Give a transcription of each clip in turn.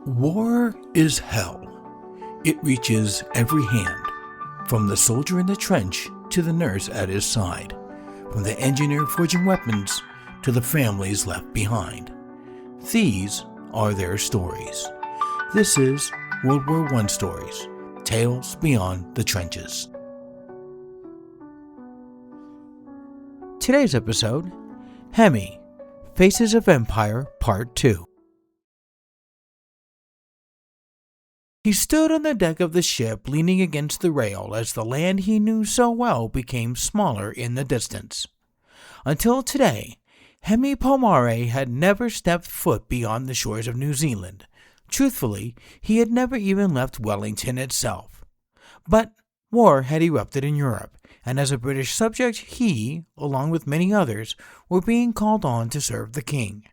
War is hell. It reaches every hand, from the soldier in the trench to the nurse at his side, from the engineer forging weapons to the families left behind. These are their stories. This is World War I Stories, Tales Beyond the Trenches. Today's episode, Hemi, Faces of Empire, Part 2. He stood on the deck of the ship, leaning against the rail as the land he knew so well became smaller in the distance. Until today, Hemi Pōmare had never stepped foot beyond the shores of New Zealand. Truthfully, he had never even left Wellington itself. But war had erupted in Europe, and as a British subject, he, along with many others, were being called on to serve the king.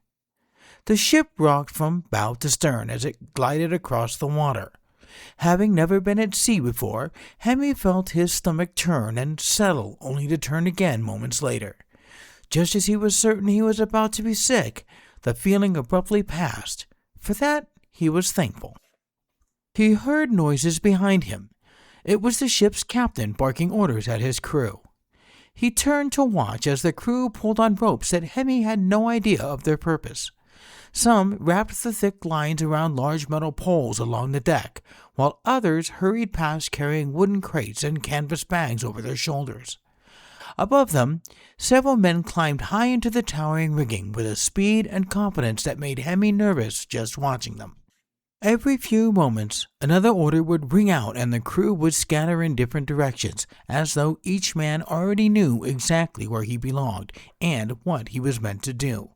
The ship rocked from bow to stern as it glided across the water. Having never been at sea before, Hemi felt his stomach turn and settle, only to turn again moments later. Just as he was certain he was about to be sick, the feeling abruptly passed. For that, he was thankful. He heard noises behind him. It was the ship's captain barking orders at his crew. He turned to watch as the crew pulled on ropes that Hemi had no idea of their purpose. Some wrapped the thick lines around large metal poles along the deck, while others hurried past carrying wooden crates and canvas bags over their shoulders. Above them, several men climbed high into the towering rigging with a speed and confidence that made Hemi nervous just watching them. Every few moments, another order would ring out and the crew would scatter in different directions, as though each man already knew exactly where he belonged and what he was meant to do.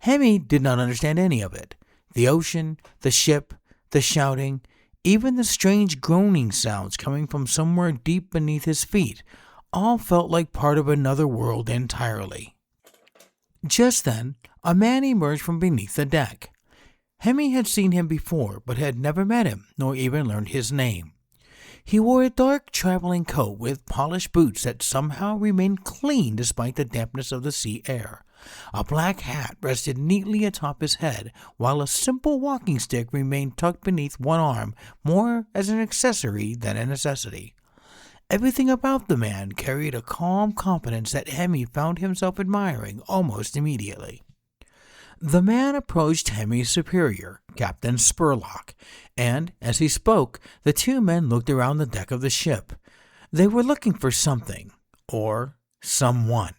Hemi did not understand any of it. The ocean, the ship, the shouting, even the strange groaning sounds coming from somewhere deep beneath his feet, all felt like part of another world entirely. Just then, a man emerged from beneath the deck. Hemi had seen him before, but had never met him, nor even learned his name. He wore a dark traveling coat with polished boots that somehow remained clean despite the dampness of the sea air. A black hat rested neatly atop his head, while a simple walking stick remained tucked beneath one arm, more as an accessory than a necessity. Everything about the man carried a calm confidence that Hemi found himself admiring almost immediately. The man approached Hemi's superior, Captain Spurlock, and, as he spoke, the two men looked around the deck of the ship. They were looking for something, or someone.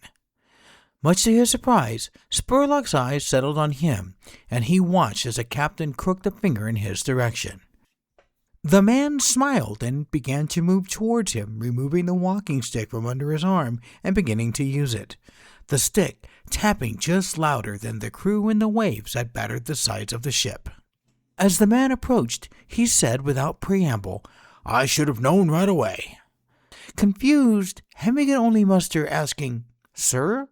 Much to his surprise, Spurlock's eyes settled on him, and he watched as the captain crooked a finger in his direction. The man smiled and began to move towards him, removing the walking stick from under his arm and beginning to use it, the stick tapping just louder than the crew in the waves that battered the sides of the ship. As the man approached, he said without preamble, "I should have known right away." Confused, Hemi could only muster asking, "Sir?"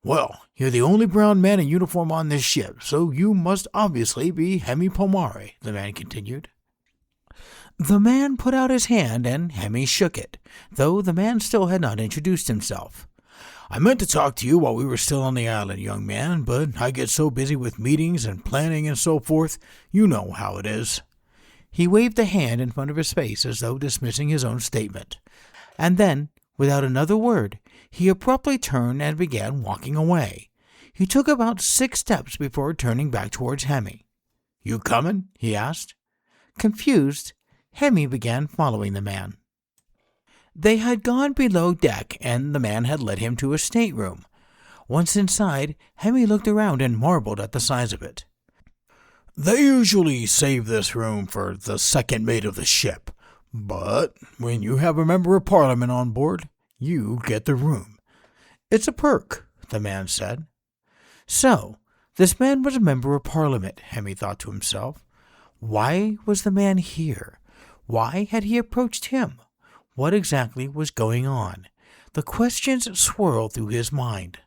"Well, you're the only brown man in uniform on this ship, so you must obviously be Hemi Pōmare," the man continued. The man put out his hand and Hemi shook it, though the man still had not introduced himself. "I meant to talk to you while we were still on the island, young man, but I get so busy with meetings and planning and so forth, you know how it is." He waved a hand in front of his face as though dismissing his own statement. And then, without another word, he abruptly turned and began walking away. He took about 6 steps before turning back towards Hemi. "You coming?" he asked. Confused, Hemi began following the man. They had gone below deck, and the man had led him to a stateroom. Once inside, Hemi looked around and marveled at the size of it. "They usually save this room for the second mate of the ship, but when you have a member of Parliament on board, you get the room. It's a perk," the man said. So, this man was a member of Parliament, Hemi thought to himself. Why was the man here? Why had he approached him? What exactly was going on? The questions swirled through his mind.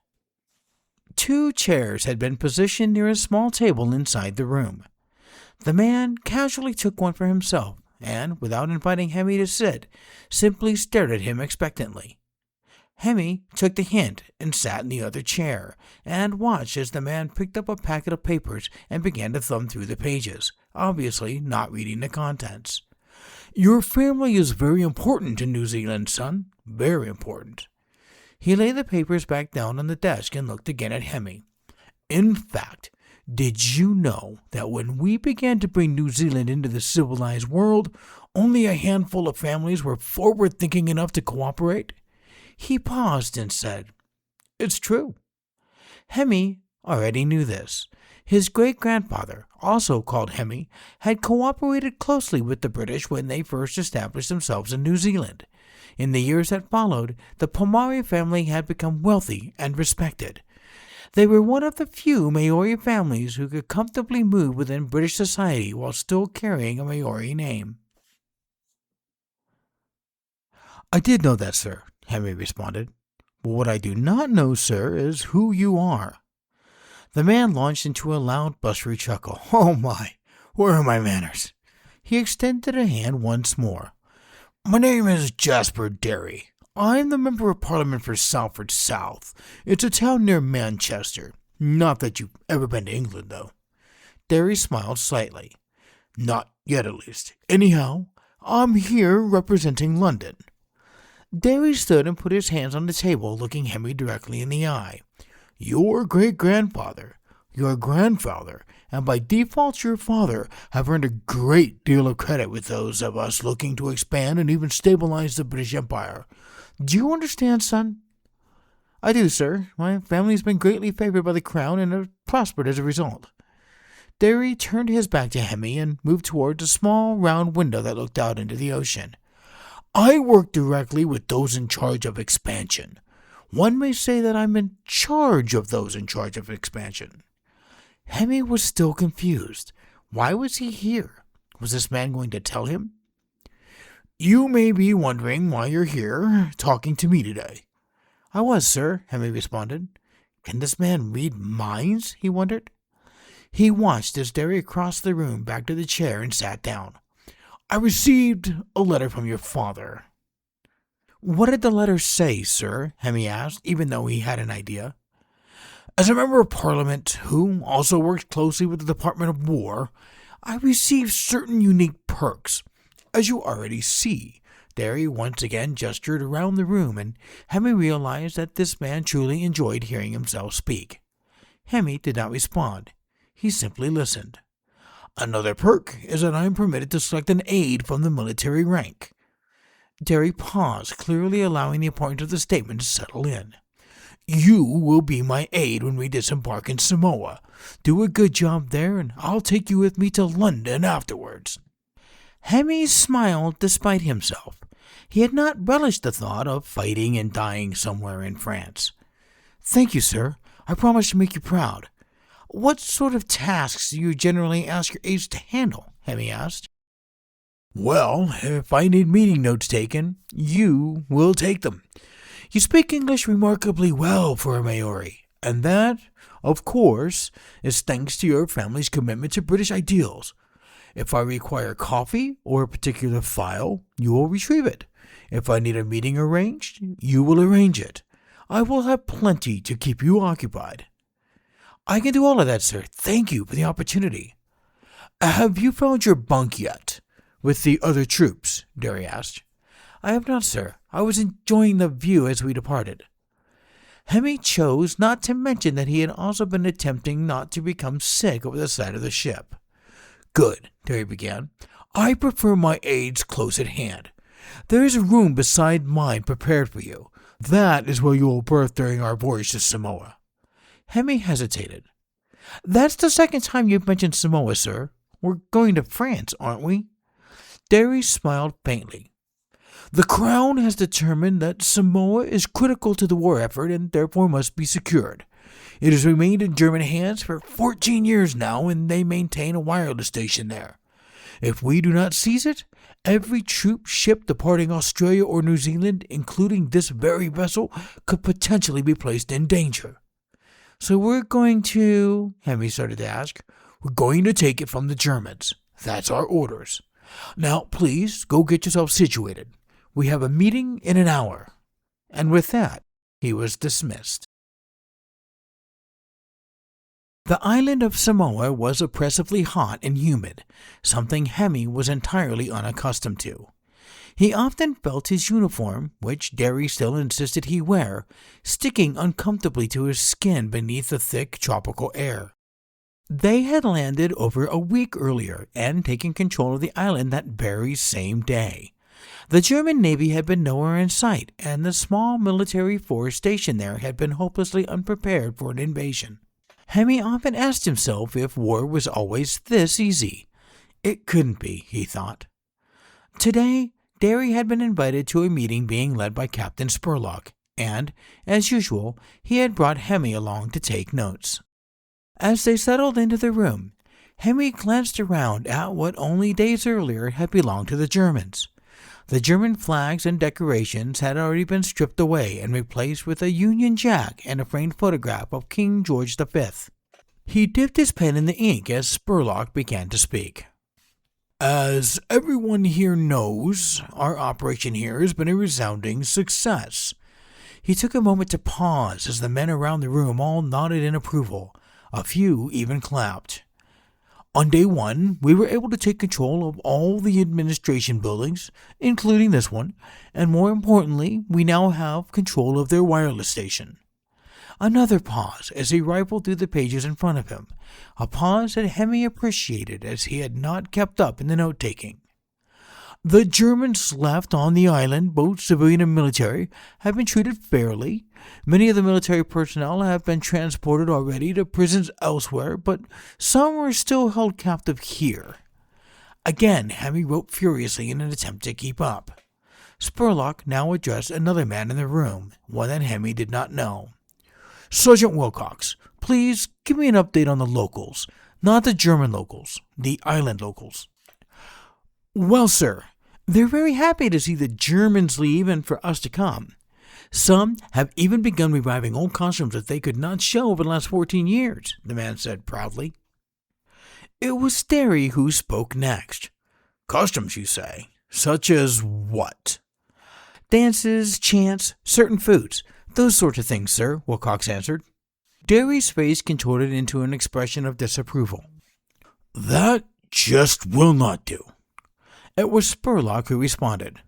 2 chairs had been positioned near a small table inside the room. The man casually took one for himself, and, without inviting Hemi to sit, simply stared at him expectantly. Hemi took the hint and sat in the other chair, and watched as the man picked up a packet of papers and began to thumb through the pages, obviously not reading the contents. Your family is very important in New Zealand, son. Very important. He laid the papers back down on the desk and looked again at Hemi. In fact, did you know that when we began to bring New Zealand into the civilized world, only a handful of families were forward-thinking enough to cooperate? He paused and said, It's true. Hemi already knew this. His great-grandfather, also called Hemi, had cooperated closely with the British when they first established themselves in New Zealand. In the years that followed, the Pōmare family had become wealthy and respected. They were one of the few Maori families who could comfortably move within British society while still carrying a Maori name. I did know that, sir, Hemi responded. But what I do not know, sir, is who you are. The man launched into a loud, blustery chuckle. Oh my, where are my manners? He extended a hand once more. My name is Jasper Derry. I'm the Member of Parliament for Salford South. It's a town near Manchester. Not that you've ever been to England, though. Derry smiled slightly. Not yet, at least. Anyhow, I'm here representing London. Derry stood and put his hands on the table, looking Hemi directly in the eye. Your great-grandfather, your grandfather, and by default your father have earned a great deal of credit with those of us looking to expand and even stabilize the British Empire. Do you understand, son? I do, sir. My family's been greatly favored by the crown and have prospered as a result. Derry turned his back to Hemi and moved towards a small, round window that looked out into the ocean. I work directly with those in charge of expansion. One may say that I'm in charge of those in charge of expansion. Hemi was still confused. Why was he here? Was this man going to tell him? You may be wondering why you're here, talking to me today. I was, sir, Hemi responded. Can this man read minds? He wondered. He watched as Derry crossed the room back to the chair and sat down. I received a letter from your father. What did the letter say, sir? Hemi asked, even though he had an idea. As a member of Parliament, who also works closely with the Department of War, I received certain unique perks. As you already see, Derry once again gestured around the room, and Hemi realized that this man truly enjoyed hearing himself speak. Hemi did not respond. He simply listened. Another perk is that I am permitted to select an aide from the military rank. Derry paused, clearly allowing the point of the statement to settle in. You will be my aide when we disembark in Samoa. Do a good job there, and I'll take you with me to London afterwards. Hemi smiled despite himself. He had not relished the thought of fighting and dying somewhere in France. Thank you, sir. I promise to make you proud. What sort of tasks do you generally ask your aides to handle? Hemi asked. Well, if I need meeting notes taken, you will take them. You speak English remarkably well for a Maori, and that, of course, is thanks to your family's commitment to British ideals. If I require coffee or a particular file, you will retrieve it. If I need a meeting arranged, you will arrange it. I will have plenty to keep you occupied. I can do all of that, sir. Thank you for the opportunity. Have you found your bunk yet? With the other troops? Derry asked. I have not, sir. I was enjoying the view as we departed. Hemi chose not to mention that he had also been attempting not to become sick over the side of the ship. Good, Derry began. I prefer my aides close at hand. There is a room beside mine prepared for you. That is where you will berth during our voyage to Samoa. Hemi hesitated. That's the second time you've mentioned Samoa, sir. We're going to France, aren't we? Derry smiled faintly. The Crown has determined that Samoa is critical to the war effort and therefore must be secured. It has remained in German hands for 14 years now, and they maintain a wireless station there. If we do not seize it, every troop ship departing Australia or New Zealand, including this very vessel, could potentially be placed in danger. So we're going to, Hemi started to ask, we're going to take it from the Germans. That's our orders. Now, please, go get yourself situated. We have a meeting in an hour. And with that, he was dismissed. The island of Samoa was oppressively hot and humid, something Hemi was entirely unaccustomed to. He often felt his uniform, which Derry still insisted he wear, sticking uncomfortably to his skin beneath the thick tropical air. They had landed over a week earlier and taken control of the island that very same day. The German Navy had been nowhere in sight, and the small military force stationed there had been hopelessly unprepared for an invasion. Hemi often asked himself if war was always this easy. It couldn't be, he thought. Today, Derry had been invited to a meeting being led by Captain Spurlock, and, as usual, he had brought Hemi along to take notes. As they settled into the room, Hemi glanced around at what only days earlier had belonged to the Germans. The German flags and decorations had already been stripped away and replaced with a Union Jack and a framed photograph of King George V. He dipped his pen in the ink as Spurlock began to speak. As everyone here knows, our operation here has been a resounding success. He took a moment to pause as the men around the room all nodded in approval. A few even clapped. On day one, we were able to take control of all the administration buildings, including this one, and more importantly, we now have control of their wireless station. Another pause as he rifled through the pages in front of him, a pause that Hemi appreciated as he had not kept up in the note-taking. The Germans left on the island, both civilian and military, have been treated fairly. Many of the military personnel have been transported already to prisons elsewhere, but some are still held captive here. Again, Hemi wrote furiously in an attempt to keep up. Spurlock now addressed another man in the room, one that Hemi did not know. Sergeant Wilcox, please give me an update on the locals, not the German locals, the island locals. Well, sir, they're very happy to see the Germans leave and for us to come. Some have even begun reviving old costumes that they could not show over the last 14 years, the man said proudly. It was Derry who spoke next. Costumes, you say? Such as what? Dances, chants, certain foods, those sorts of things, sir, Wilcox answered. Derry's face contorted into an expression of disapproval. That just will not do. It was Spurlock who responded.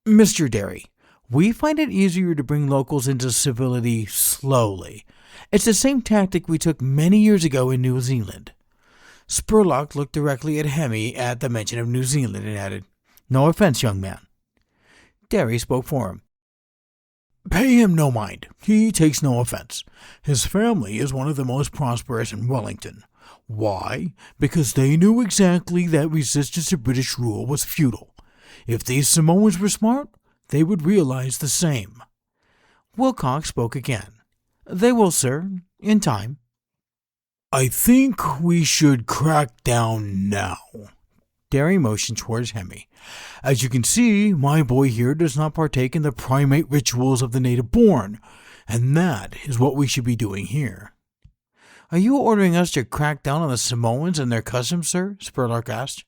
Mr. Derry, we find it easier to bring locals into civility slowly. It's the same tactic we took many years ago in New Zealand. Spurlock looked directly at Hemi at the mention of New Zealand and added, No offense, young man. Derry spoke for him. Pay him no mind. He takes no offense. His family is one of the most prosperous in Wellington. Why? Because they knew exactly that resistance to British rule was futile. If these Samoans were smart, they would realize the same. Wilcox spoke again. They will, sir, in time. I think we should crack down now. Derry motioned towards Hemi. As you can see, my boy here does not partake in the primate rituals of the native born, and that is what we should be doing here. Are you ordering us to crack down on the Samoans and their customs, sir? Spurlock asked.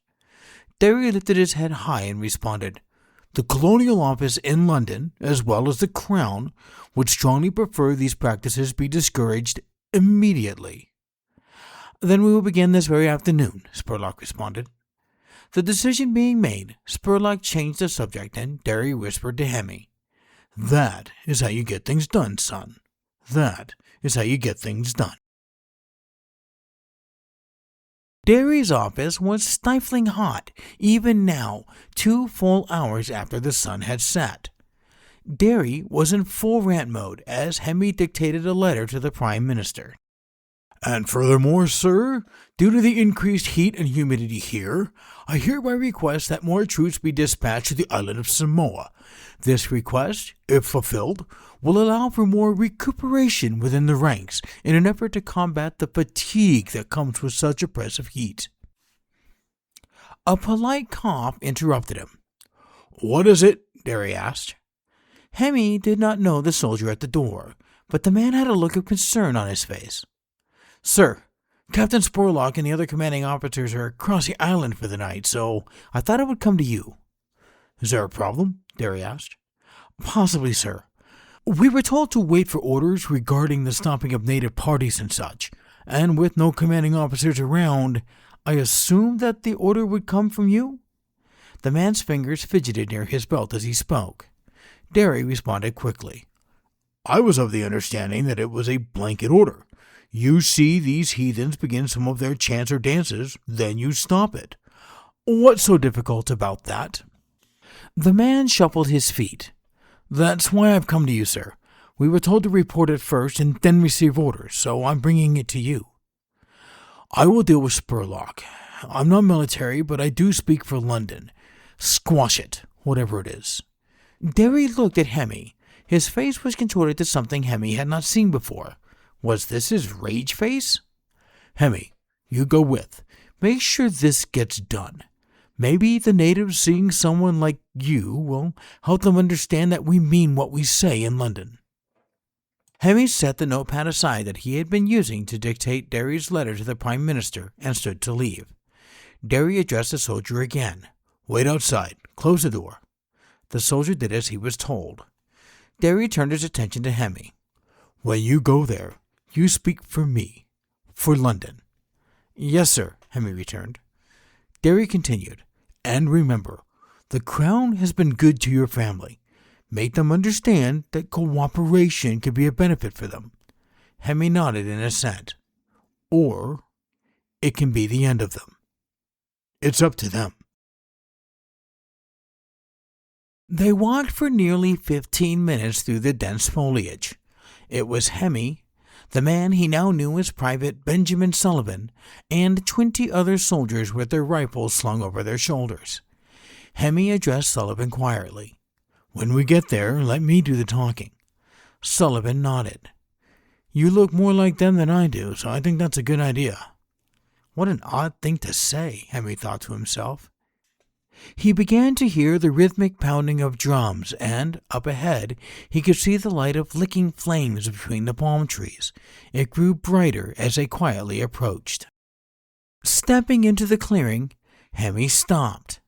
Derry lifted his head high and responded. The Colonial Office in London, as well as the Crown, would strongly prefer these practices be discouraged immediately. Then we will begin this very afternoon, Spurlock responded. The decision being made, Spurlock changed the subject and Derry whispered to Hemi. That is how you get things done, son. That is how you get things done. Derry's office was stifling hot, even now, 2 full hours after the sun had set. Derry was in full rant mode as Hemi dictated a letter to the Prime Minister. And furthermore, sir, due to the increased heat and humidity here, I hereby request that more troops be dispatched to the island of Samoa. This request, if fulfilled, will allow for more recuperation within the ranks in an effort to combat the fatigue that comes with such oppressive heat. A polite cough interrupted him. What is it? Derry asked. Hemi did not know the soldier at the door, but the man had a look of concern on his face. Sir, Captain Spurlock and the other commanding officers are across the island for the night, so I thought I would come to you. Is there a problem? Derry asked. Possibly, sir. We were told to wait for orders regarding the stopping of native parties and such. and with no commanding officers around, I assumed that the order would come from you?" The man's fingers fidgeted near his belt as he spoke. Derry responded quickly. "I was of the understanding that it was a blanket order. You see these heathens begin some of their chants or dances, then you stop it. What's so difficult about that?" The man shuffled his feet. "That's why I've come to you, sir. We were told to report it first and then receive orders, so I'm bringing it to you." "I will deal with Spurlock. I'm not military, but I do speak for London. Squash it, whatever it is." Derry looked at Hemi. His face was contorted to something Hemi had not seen before. Was this his rage face? "Hemi, you go with. Make sure this gets done. Maybe the natives seeing someone like you will help them understand that we mean what we say in London." Hemi set the notepad aside that he had been using to dictate Derry's letter to the Prime Minister and stood to leave. Derry addressed the soldier again. "Wait outside. Close the door." The soldier did as he was told. Derry turned his attention to Hemi. "When you go there, you speak for me. For London." "Yes, sir," Hemi returned. Derry continued. "And remember, the Crown has been good to your family. Make them understand that cooperation could be a benefit for them." Hemi nodded in assent. "Or it can be the end of them. It's up to them." They walked for nearly 15 minutes through the dense foliage. It was Hemi, the man he now knew as Private Benjamin Sullivan, and 20 other soldiers with their rifles slung over their shoulders. Hemi addressed Sullivan quietly. "When we get there, let me do the talking." Sullivan nodded. "You look more like them than I do, so I think that's a good idea." What an odd thing to say, Hemi thought to himself. He began to hear the rhythmic pounding of drums, and, up ahead, he could see the light of licking flames between the palm trees. It grew brighter as they quietly approached. Stepping into the clearing, Hemi stopped.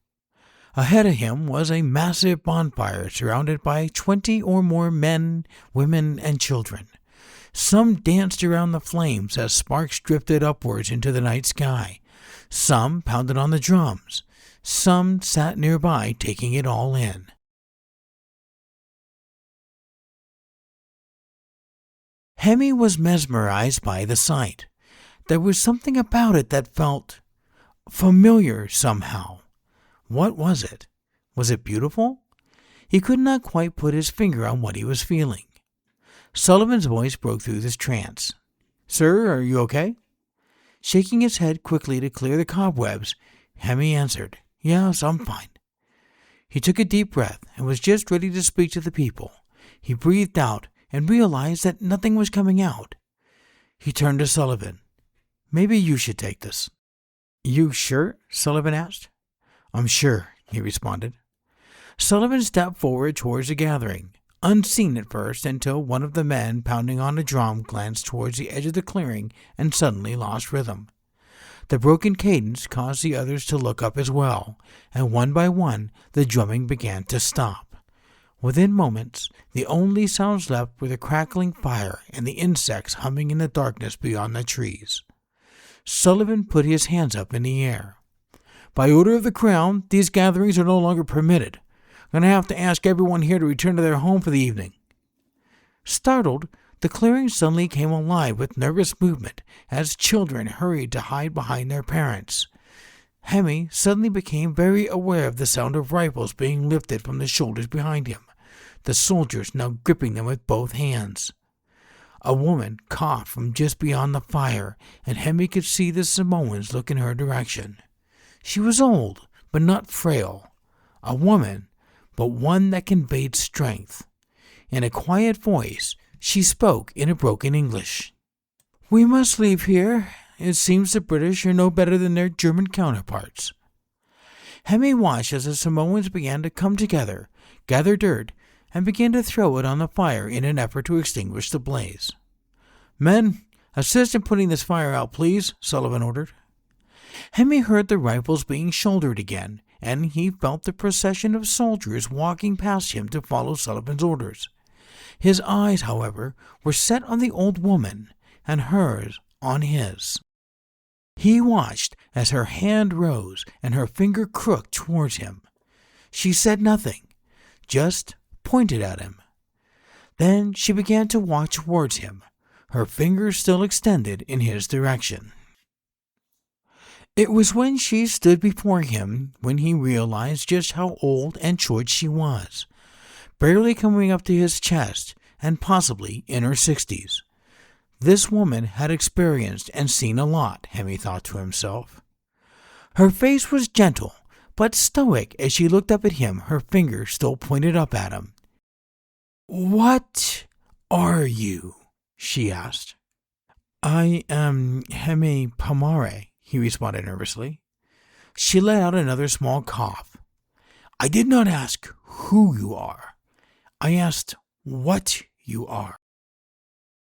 Ahead of him was a massive bonfire surrounded by 20 or more men, women, and children. Some danced around the flames as sparks drifted upwards into the night sky. Some pounded on the drums. Some sat nearby, taking it all in. Hemi was mesmerized by the sight. There was something about it that felt familiar somehow. What was it? Was it beautiful? He could not quite put his finger on what he was feeling. Sullivan's voice broke through this trance. "Sir, are you okay?" Shaking his head quickly to clear the cobwebs, Hemi answered, "Yes, I'm fine." He took a deep breath and was just ready to speak to the people. He breathed out and realized that nothing was coming out. He turned to Sullivan. "Maybe you should take this." "You sure?" Sullivan asked. "I'm sure," he responded. Sullivan stepped forward towards the gathering, unseen at first until one of the men pounding on a drum glanced towards the edge of the clearing and suddenly lost rhythm. The broken cadence caused the others to look up as well, and one by one the drumming began to stop. Within moments, the only sounds left were the crackling fire and the insects humming in the darkness beyond the trees. Sullivan put his hands up in the air. "By order of the Crown, these gatherings are no longer permitted. I'm going to have to ask everyone here to return to their home for the evening." Startled, the clearing suddenly came alive with nervous movement as children hurried to hide behind their parents. Hemi suddenly became very aware of the sound of rifles being lifted from the shoulders behind him, the soldiers now gripping them with both hands. A woman coughed from just beyond the fire, and Hemi could see the Samoans look in her direction. She was old, but not frail. A woman, but one that conveyed strength. In a quiet voice, she spoke in a broken English. "We must leave here. It seems the British are no better than their German counterparts." Hemi watched as the Samoans began to come together, gather dirt, and began to throw it on the fire in an effort to extinguish the blaze. "Men, assist in putting this fire out, please," Sullivan ordered. Hemi heard the rifles being shouldered again, and he felt the procession of soldiers walking past him to follow Sullivan's orders. His eyes, however, were set on the old woman, and hers on his. He watched as her hand rose and her finger crooked towards him. She said nothing, just pointed at him. Then she began to walk towards him, her fingers still extended in his direction. It was when she stood before him when he realized just how old and short she was, barely coming up to his chest and possibly in her 60s. This woman had experienced and seen a lot, Hemi thought to himself. Her face was gentle, but stoic as she looked up at him, her finger still pointed up at him. "What are you?" she asked. "I am Hemi Pōmare," he responded nervously. She let out another small cough. "I did not ask who you are. I asked what you are."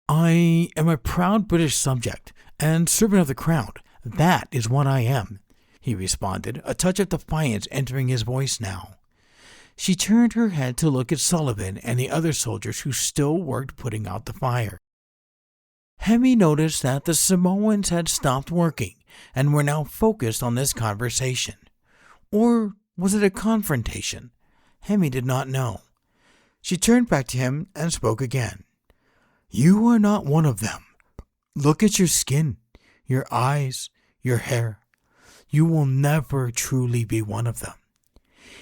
"I am a proud British subject and servant of the crown. That is what I am," he responded, a touch of defiance entering his voice now. She turned her head to look at Sullivan and the other soldiers who still worked putting out the fire. Hemi noticed that the Samoans had stopped working and were now focused on this conversation. Or was it a confrontation? Hemi did not know. She turned back to him and spoke again. "You are not one of them. Look at your skin, your eyes, your hair. You will never truly be one of them."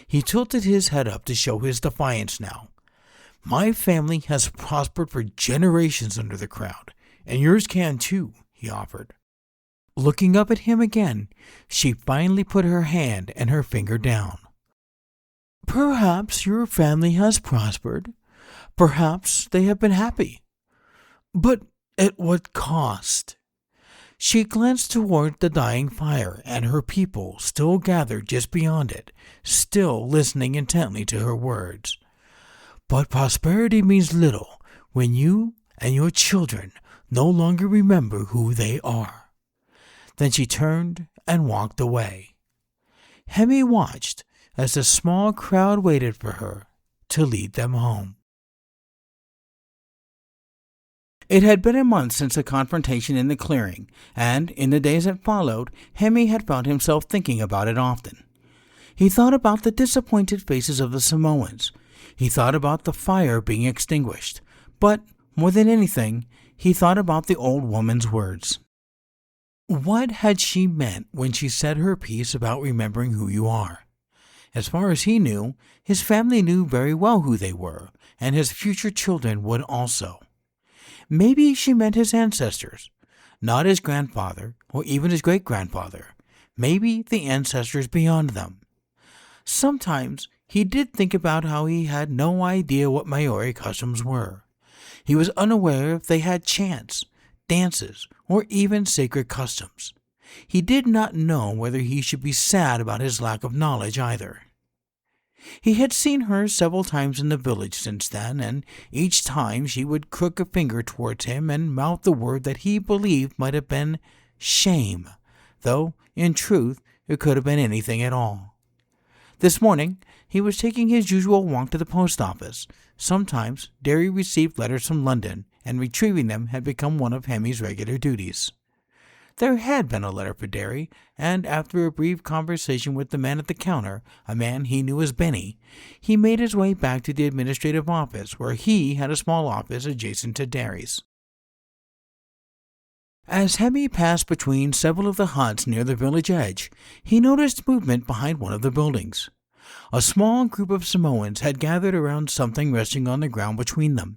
He tilted his head up to show his defiance now. "My family has prospered for generations under the crown, and yours can too," he offered. Looking up at him again, she finally put her hand and her finger down. "Perhaps your family has prospered. Perhaps they have been happy. But at what cost?" She glanced toward the dying fire, and her people still gathered just beyond it, still listening intently to her words. "But prosperity means little when you and your children no longer remember who they are." Then she turned and walked away. Hemi watched as the small crowd waited for her to lead them home. It had been a month since the confrontation in the clearing, and in the days that followed, Hemi had found himself thinking about it often. He thought about the disappointed faces of the Samoans. He thought about the fire being extinguished. But, more than anything, he thought about the old woman's words. What had she meant when she said her piece about remembering who you are? As far as he knew, his family knew very well who they were, and his future children would also. Maybe she meant his ancestors, not his grandfather or even his great-grandfather, maybe the ancestors beyond them. Sometimes he did think about how he had no idea what Māori customs were. He was unaware if they had chants, dances, or even sacred customs. He did not know whether he should be sad about his lack of knowledge either. He had seen her several times in the village since then, and each time she would crook a finger towards him and mouth the word that he believed might have been shame, though, in truth, it could have been anything at all. This morning, he was taking his usual walk to the post office. Sometimes, Derry received letters from London, and retrieving them had become one of Hemi's regular duties. There had been a letter for Derry, and after a brief conversation with the man at the counter, a man he knew as Benny, he made his way back to the administrative office, where he had a small office adjacent to Derry's. As Hemi passed between several of the huts near the village edge, he noticed movement behind one of the buildings. A small group of Samoans had gathered around something resting on the ground between them.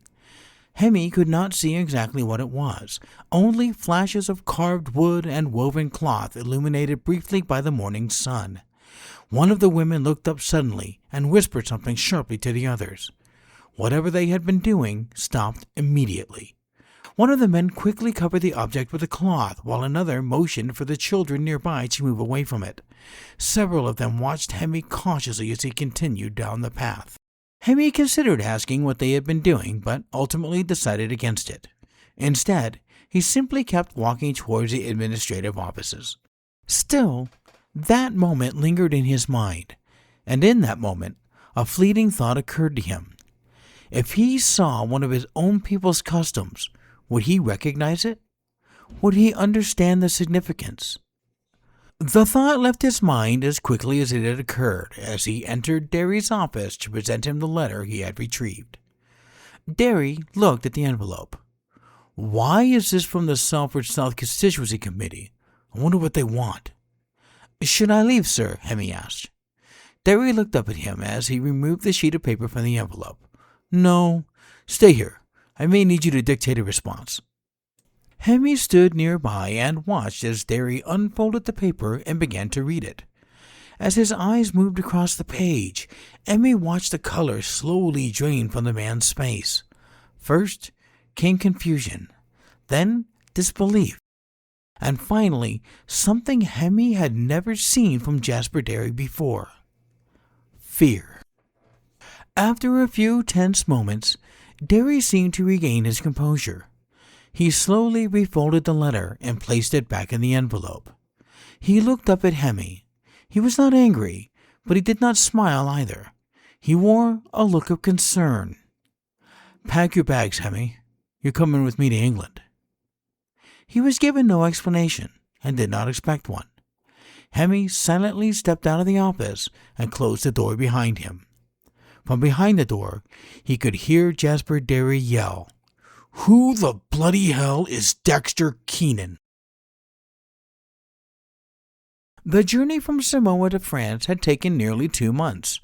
Hemi could not see exactly what it was, only flashes of carved wood and woven cloth illuminated briefly by the morning sun. One of the women looked up suddenly and whispered something sharply to the others. Whatever they had been doing stopped immediately. One of the men quickly covered the object with a cloth, while another motioned for the children nearby to move away from it. Several of them watched Hemi cautiously as he continued down the path. Hemi considered asking what they had been doing, but ultimately decided against it. Instead, he simply kept walking towards the administrative offices. Still, that moment lingered in his mind, and in that moment, a fleeting thought occurred to him. If he saw one of his own people's customs, would he recognize it? Would he understand the significance? The thought left his mind as quickly as it had occurred as he entered Derry's office to present him the letter he had retrieved. Derry looked at the envelope. Why is this from the Salford South Constituency Committee? I wonder what they want. Should I leave, sir? Hemi asked. Derry looked up at him as he removed the sheet of paper from the envelope. No, stay here. I may need you to dictate a response. Hemi stood nearby and watched as Derry unfolded the paper and began to read it. As his eyes moved across the page, Hemi watched the color slowly drain from the man's face. First came confusion, then disbelief, and finally something Hemi had never seen from Jasper Derry before. Fear. After a few tense moments, Derry seemed to regain his composure. He slowly refolded the letter and placed it back in the envelope. He looked up at Hemi. He was not angry, but he did not smile either. He wore a look of concern. Pack your bags, Hemi. You're coming with me to England. He was given no explanation and did not expect one. Hemi silently stepped out of the office and closed the door behind him. From behind the door, he could hear Jasper Derry yell, "Who the bloody hell is Dexter Keenan?" The journey from Samoa to France had taken nearly 2 months.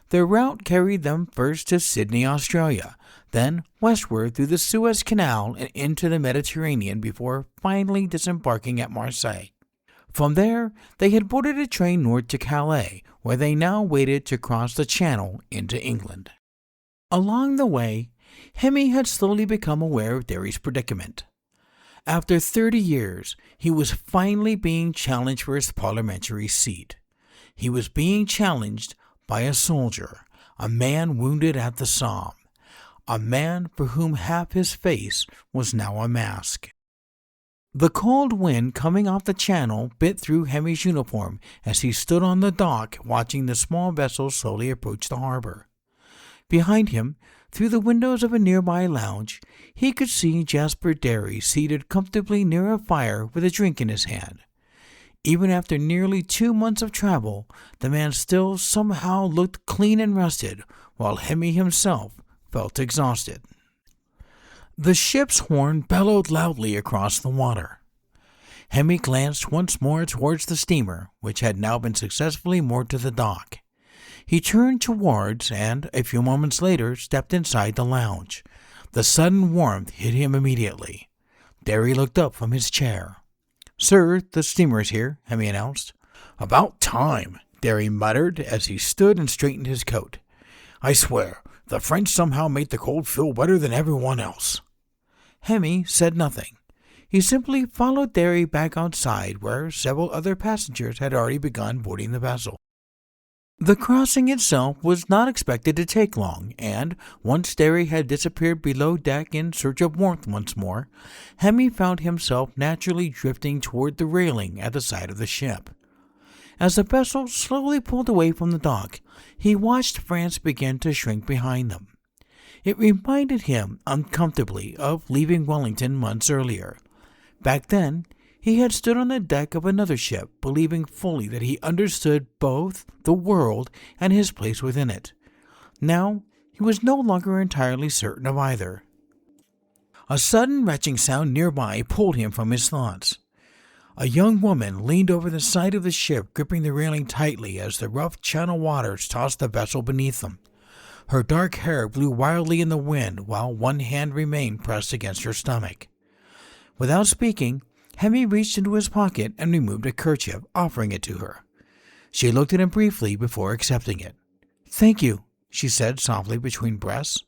Their route carried them first to Sydney, Australia, then westward through the Suez Canal and into the Mediterranean before finally disembarking at Marseille. From there, they had boarded a train north to Calais, where they now waited to cross the Channel into England. Along the way, Hemi had slowly become aware of Derry's predicament. After 30 years, he was finally being challenged for his parliamentary seat. He was being challenged by a soldier, a man wounded at the Somme, a man for whom half his face was now a mask. The cold wind coming off the channel bit through Hemi's uniform as he stood on the dock watching the small vessel slowly approach the harbor. Behind him, through the windows of a nearby lounge, he could see Jasper Derry seated comfortably near a fire with a drink in his hand. Even after nearly 2 months of travel, the man still somehow looked clean and rested, while Hemi himself felt exhausted. The ship's horn bellowed loudly across the water. Hemi glanced once more towards the steamer, which had now been successfully moored to the dock. He turned towards and, a few moments later, stepped inside the lounge. The sudden warmth hit him immediately. Derry looked up from his chair. "Sir, the steamer's here," Hemi announced. "About time," Derry muttered as he stood and straightened his coat. "I swear, the French somehow make the cold feel better than everyone else." Hemi said nothing. He simply followed Derry back outside where several other passengers had already begun boarding the vessel. The crossing itself was not expected to take long, and once Derry had disappeared below deck in search of warmth once more, Hemi found himself naturally drifting toward the railing at the side of the ship. As the vessel slowly pulled away from the dock, he watched France begin to shrink behind them. It reminded him uncomfortably of leaving Wellington months earlier. Back then, he had stood on the deck of another ship, believing fully that he understood both the world and his place within it. Now, he was no longer entirely certain of either. A sudden retching sound nearby pulled him from his thoughts. A young woman leaned over the side of the ship, gripping the railing tightly as the rough channel waters tossed the vessel beneath them. Her dark hair blew wildly in the wind while one hand remained pressed against her stomach. Without speaking, Hemi reached into his pocket and removed a kerchief, offering it to her. She looked at him briefly before accepting it. "Thank you," she said softly between breaths.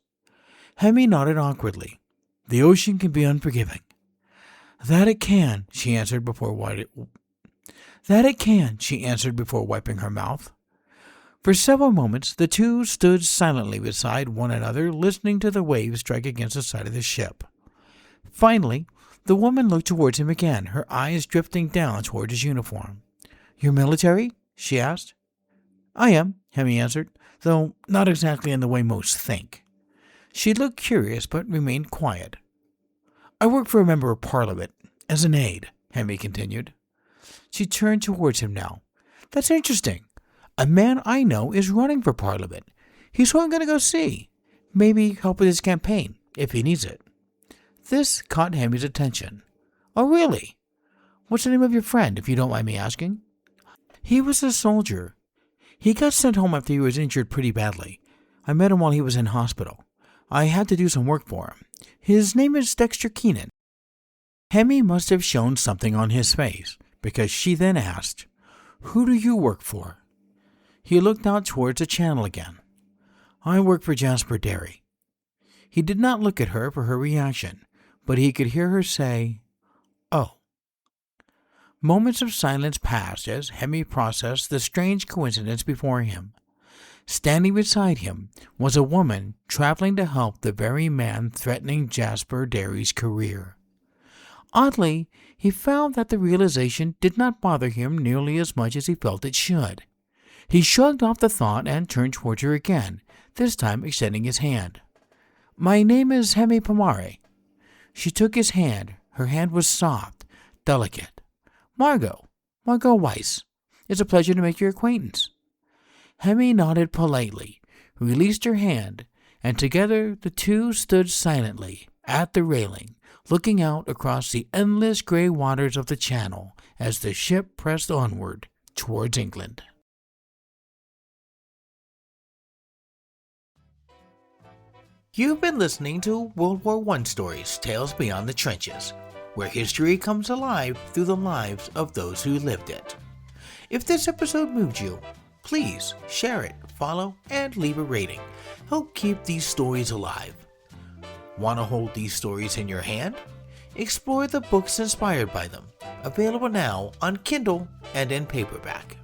Hemi nodded awkwardly. "The ocean can be unforgiving." That it can," she answered before wiping her mouth. For several moments, the two stood silently beside one another, listening to the waves strike against the side of the ship. Finally, the woman looked towards him again, her eyes drifting down toward his uniform. "You're military?" she asked. "I am," Hemi answered, "though not exactly in the way most think." She looked curious, but remained quiet. "I work for a member of Parliament, as an aide, Hemi continued. She turned towards him now. That's interesting. A man I know is running for Parliament. He's who I'm going to go see. Maybe help with his campaign, if he needs it. This caught Hemi's attention. Oh, really? What's the name of your friend, if you don't mind me asking? He was a soldier. He got sent home after he was injured pretty badly. I met him while he was in hospital. I had to do some work for him. His name is Dexter Keenan. Hemi must have shown something on his face, because she then asked, Who do you work for? He looked out towards the channel again. I work for Jasper, Derry. He did not look at her for her reaction, but he could hear her say, Oh. Moments of silence passed as Hemi processed the strange coincidence before him. Standing beside him was a woman traveling to help the very man threatening Jasper Derry's career. Oddly, he found that the realization did not bother him nearly as much as he felt it should. He shrugged off the thought and turned towards her again, this time extending his hand. My name is Hemi Pōmare. She took his hand. Her hand was soft, delicate. Margot Weiss. It's a pleasure to make your acquaintance. Hemi nodded politely, released her hand, and together the two stood silently at the railing, looking out across the endless gray waters of the channel as the ship pressed onward towards England. You've been listening to World War I Stories, Tales Beyond the Trenches, where history comes alive through the lives of those who lived it. If this episode moved you, please share it, follow, and leave a rating. Help keep these stories alive. Want to hold these stories in your hand? Explore the books inspired by them, available now on Kindle and in paperback.